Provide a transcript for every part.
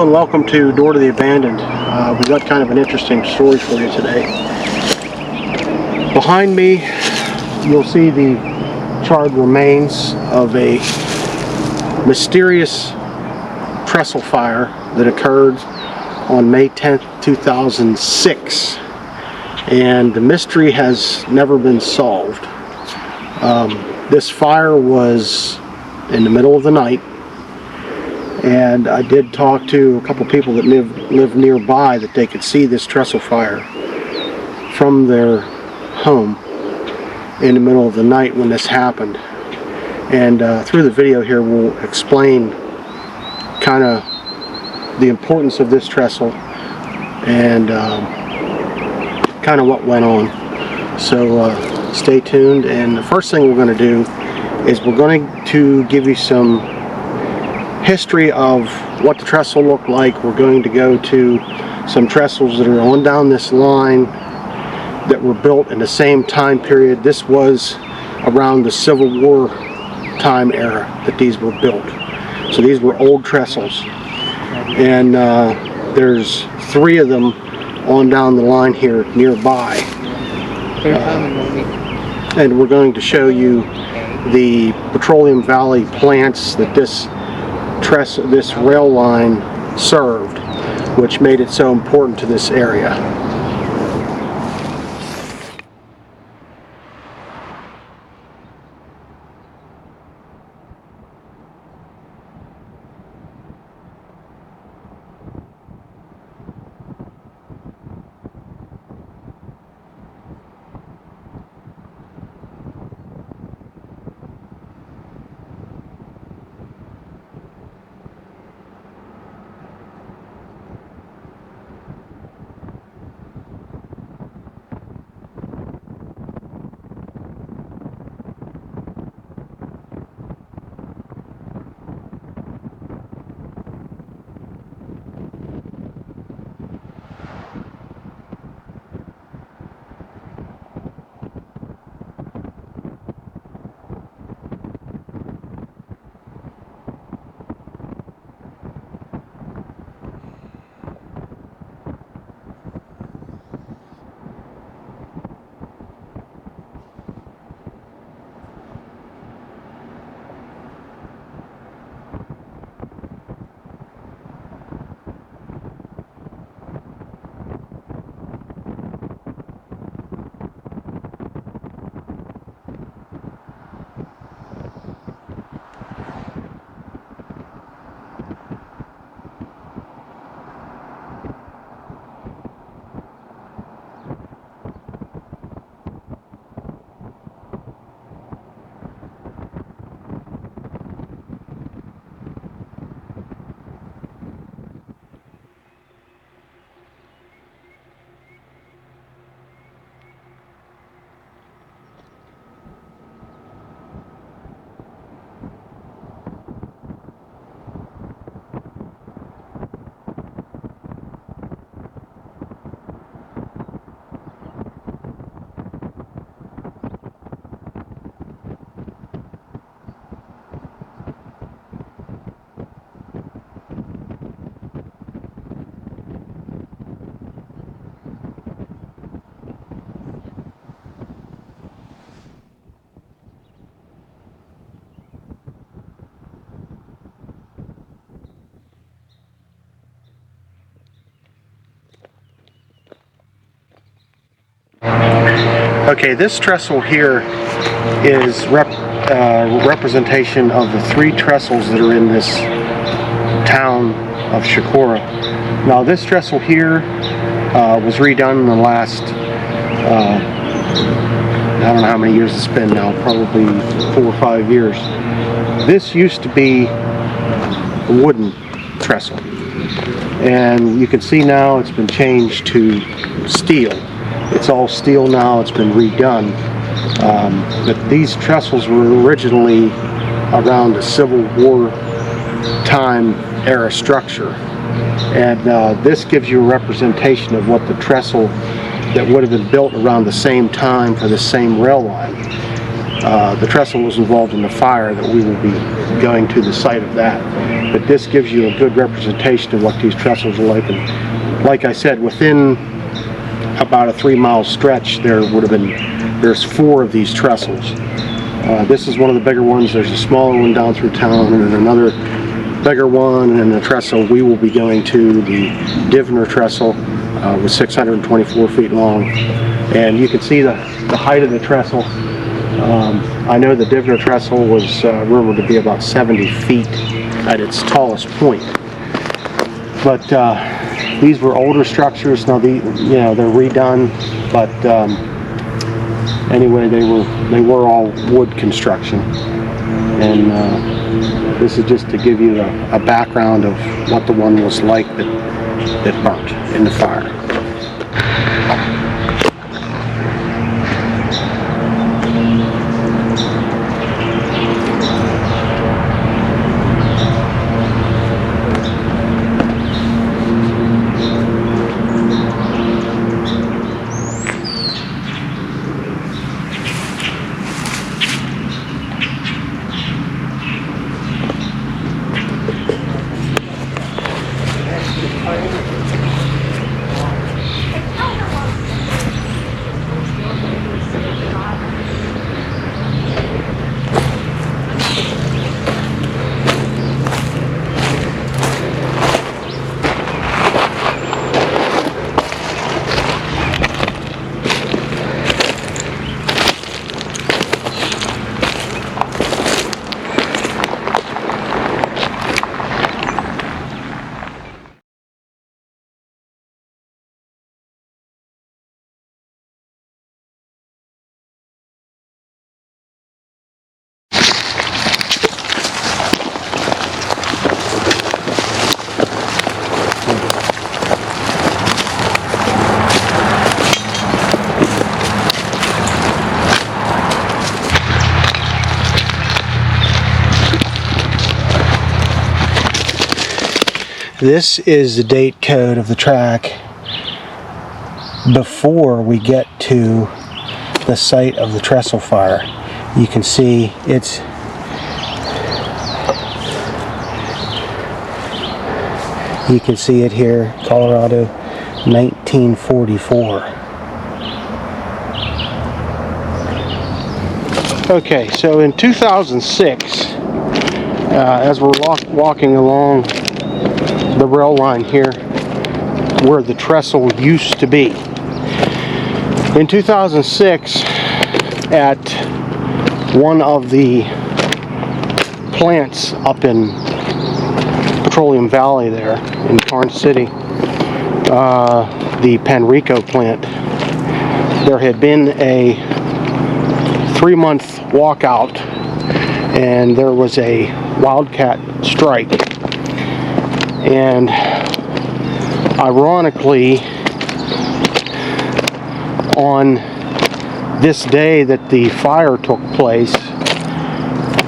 Hello and welcome to Door to the Abandoned. We've got kind of an interesting story for you today. Behind me you'll see the charred remains of a mysterious trestle fire that occurred on May 10th, 2006. And the mystery has never been solved. This fire was in the middle of the night, and I did talk to a couple people that live nearby that they could see this trestle fire from their home in the middle of the night when this happened. And through the video here we'll explain kind of the importance of this trestle and kind of what went on. So stay tuned, and the first thing we're going to do is we're going to give you some history of what the trestle looked like. We're going to go to some trestles that are on down this line that were built in the same time period. This was around the Civil War time era that these were built. So these were old trestles, and there's 3 of them on down the line here nearby. And we're going to show you the Petroleum Valley plants that this rail line served, which made it so important to this area. Okay, this trestle here is representation of the 3 trestles that are in this town of Shakora. Now this trestle here was redone in the last, I don't know how many years it's been now, probably 4 or 5 years. This used to be a wooden trestle, and you can see now it's been changed to steel. It's all steel now, it's been redone. But these trestles were originally around the Civil War time era structure. And this gives you a representation of what the trestle that would have been built around the same time for the same rail line. the trestle was involved in the fire, that we will be going to the site of that. But this gives you a good representation of what these trestles are like. And like I said, within about a 3-mile stretch, there's 4 of these trestles. This is one of the bigger ones. There's a smaller one down through town, and then another bigger one, and then the trestle we will be going to, the Divner trestle, was 624 feet long. And you can see the height of the trestle. I know the Divner trestle was rumored to be about 70 feet at its tallest point. But these were older structures. Now they're redone, but anyway, they were all wood construction. And this is just to give you a background of what the one was like that burnt in the fire. This is the date code of the track before we get to the site of the trestle fire. You can see you can see it here, Colorado, 1944. Okay, so in 2006, as we're walking along the rail line here where the trestle used to be. In 2006, at one of the plants up in Petroleum Valley there in Karnes City, the Penrico plant, there had been a 3-month walkout and there was a wildcat strike. And ironically, on this day that the fire took place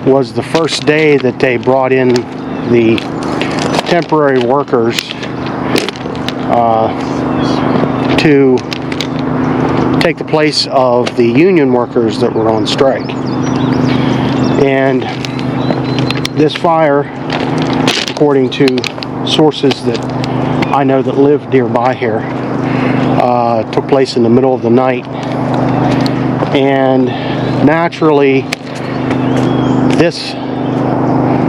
was the first day that they brought in the temporary workers to take the place of the union workers that were on strike. And this fire, according to sources that I know that live nearby here, took place in the middle of the night. And naturally, this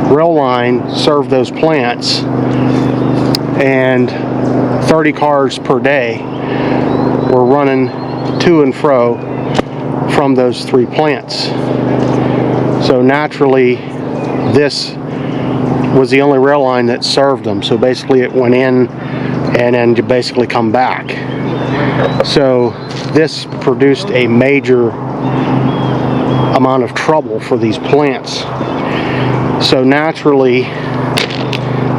rail line served those plants, and 30 cars per day were running to and fro from those 3 plants. So naturally, this was the only rail line that served them. So basically it went in and then to basically come back. So this produced a major amount of trouble for these plants. So naturally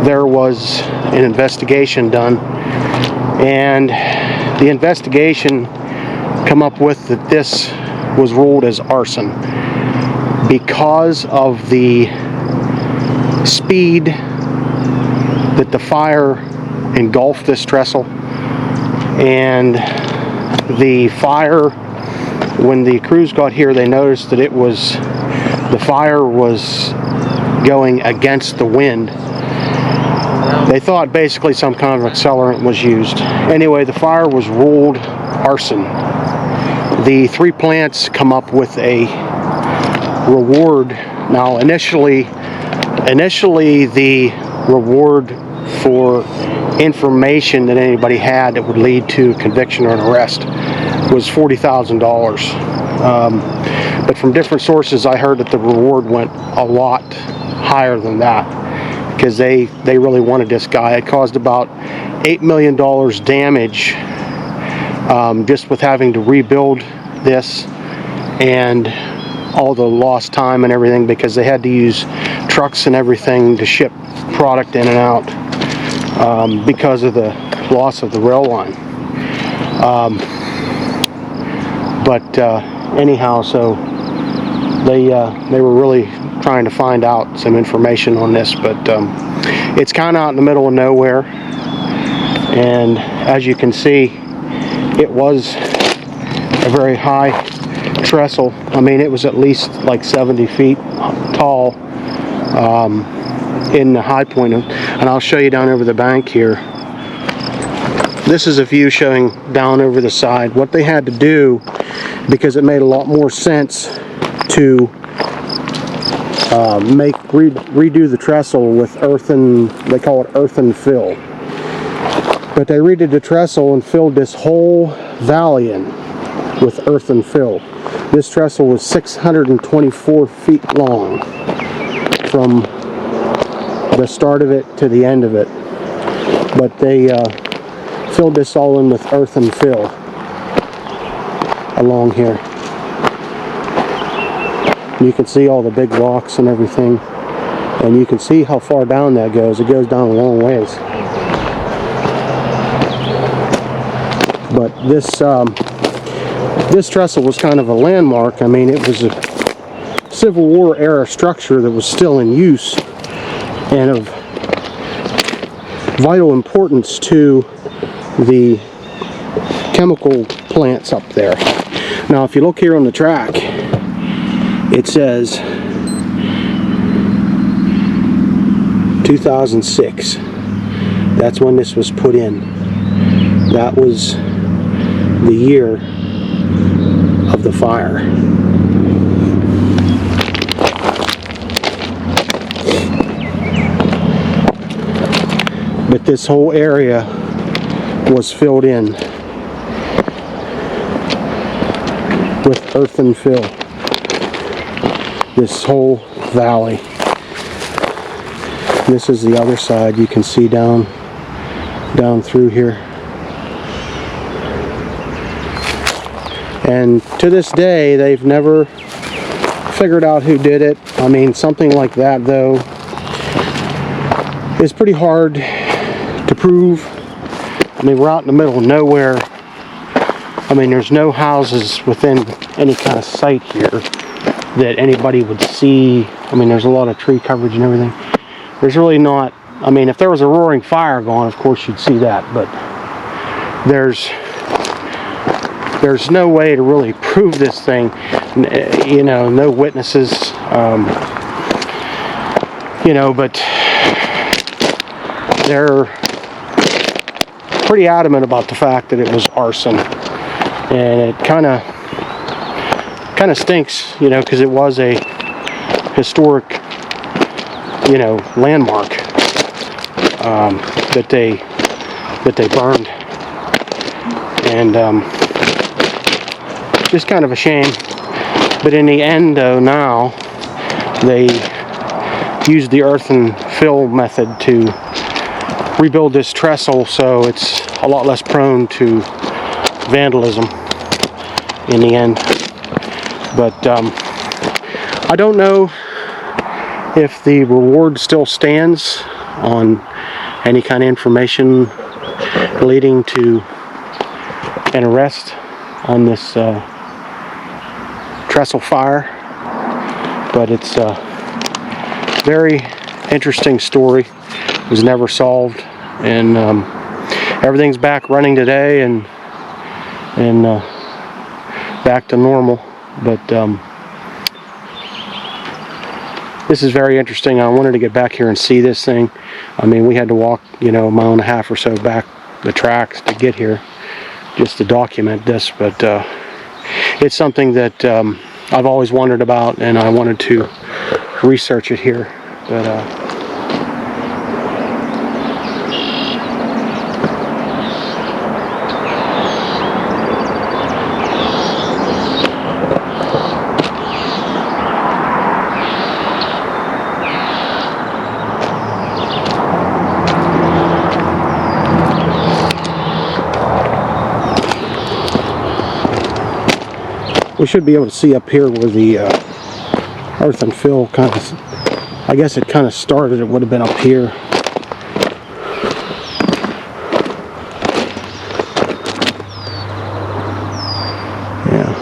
there was an investigation done, and the investigation come up with that this was ruled as arson because of the speed that the fire engulfed this trestle, and the fire when the crews got here, they noticed that the fire was going against the wind. They thought basically some kind of accelerant was used. Anyway, the fire was ruled arson. The 3 plants come up with a reward. Now, initially the reward for information that anybody had that would lead to conviction or an arrest was $40,000. But from different sources, I heard that the reward went a lot higher than that, because they really wanted this guy. It caused about $8 million damage just with having to rebuild this, and all the lost time and everything, because they had to use trucks and everything to ship product in and out because of the loss of the rail line. Anyhow, so they were really trying to find out some information on this, but it's kind of out in the middle of nowhere, and as you can see, it was a very high trestle. I mean, it was at least like 70 feet tall in the high point, and I'll show you down over the bank here. This is a view showing down over the side. What they had to do, because it made a lot more sense to redo the trestle with earthen, they call it earthen fill. But they redid the trestle and filled this whole valley in with earthen fill. This trestle was 624 feet long from the start of it to the end of it. But they filled this all in with earthen fill along here. You can see all the big rocks and everything, and you can see how far down that goes. It goes down a long ways. But this trestle was kind of a landmark. I mean, it was a Civil War era structure that was still in use and of vital importance to the chemical plants up there. Now, if you look here on the track, it says 2006. That's when this was put in. That was the year of the fire. But this whole area was filled in with earthen fill. This whole valley. This is the other side. You can see down through here. And to this day, they've never figured out who did it. I mean, something like that, though, is pretty hard to prove. I mean, we're out in the middle of nowhere. I mean, there's no houses within any kind of sight here that anybody would see. I mean, there's a lot of tree coverage and everything. There's really not, I mean, if there was a roaring fire going, of course you'd see that, but there's no way to really prove this thing. You know, no witnesses, you know, but they're pretty adamant about the fact that it was arson. And it kind of stinks, you know, because it was a historic, you know, landmark that they burned, and just kind of a shame. But in the end, though, now they used the earthen fill method to rebuild this trestle, so it's a lot less prone to vandalism in the end. But I don't know if the reward still stands on any kind of information leading to an arrest on this trestle fire, but it's a very interesting story. It was never solved, and everything's back running today, and back to normal. But this is very interesting. I wanted to get back here and see this thing. I mean, we had to walk, you know, a mile and a half or so back the tracks to get here just to document this. But it's something that I've always wondered about, and I wanted to research it here. But we should be able to see up here where the earth and fill kind of, I guess it kind of started. It would have been up here. Yeah.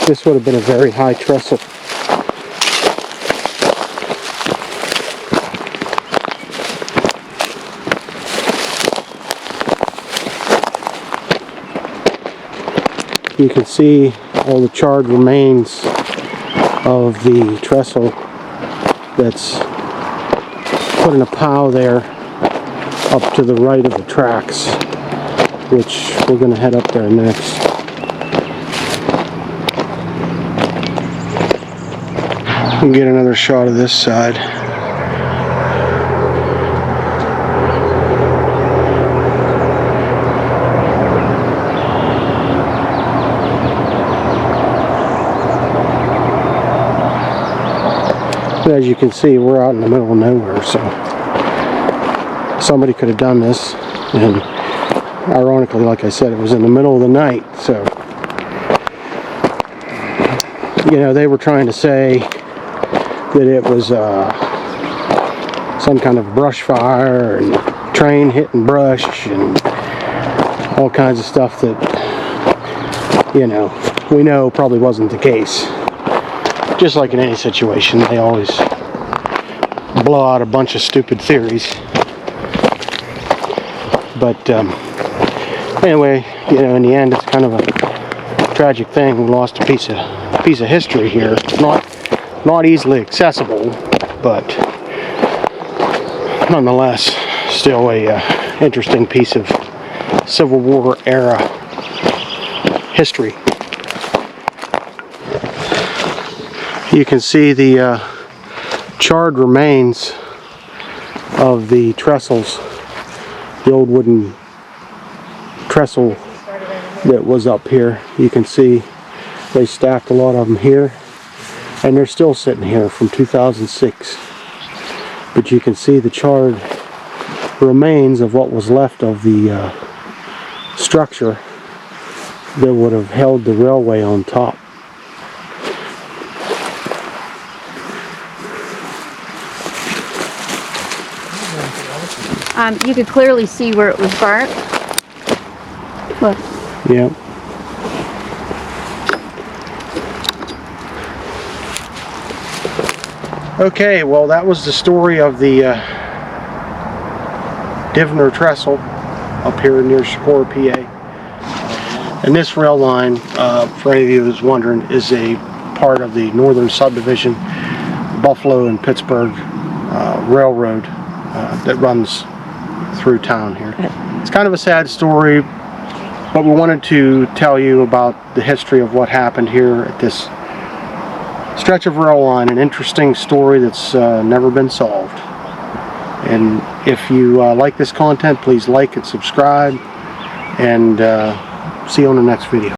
This would have been a very high trestle. You can see all the charred remains of the trestle that's put in a pile there up to the right of the tracks, which we're going to head up there next. We can get another shot of this side. But as you can see, we're out in the middle of nowhere, so somebody could have done this, and ironically, like I said, it was in the middle of the night, so you know, they were trying to say that it was some kind of brush fire and train hitting brush and all kinds of stuff that, you know, we know probably wasn't the case. Just like in any situation, they always blow out a bunch of stupid theories. But anyway, you know, in the end, it's kind of a tragic thing. We lost a piece of history here. Not easily accessible, but nonetheless, still a interesting piece of Civil War era history. You can see the charred remains of the trestles, the old wooden trestle that was up here. You can see they stacked a lot of them here, and they're still sitting here from 2006. But you can see the charred remains of what was left of the structure that would have held the railway on top. You could clearly see where it was burnt. Look. Yeah. Okay, well, that was the story of the Divner Trestle up here near Socorro, PA. And this rail line, for any of you who's wondering, is a part of the northern subdivision, Buffalo and Pittsburgh Railroad, that runs through town here. It's kind of a sad story, but we wanted to tell you about the history of what happened here at this stretch of rail line, an interesting story that's never been solved. And if you like this content, please like and subscribe, and see you on the next video.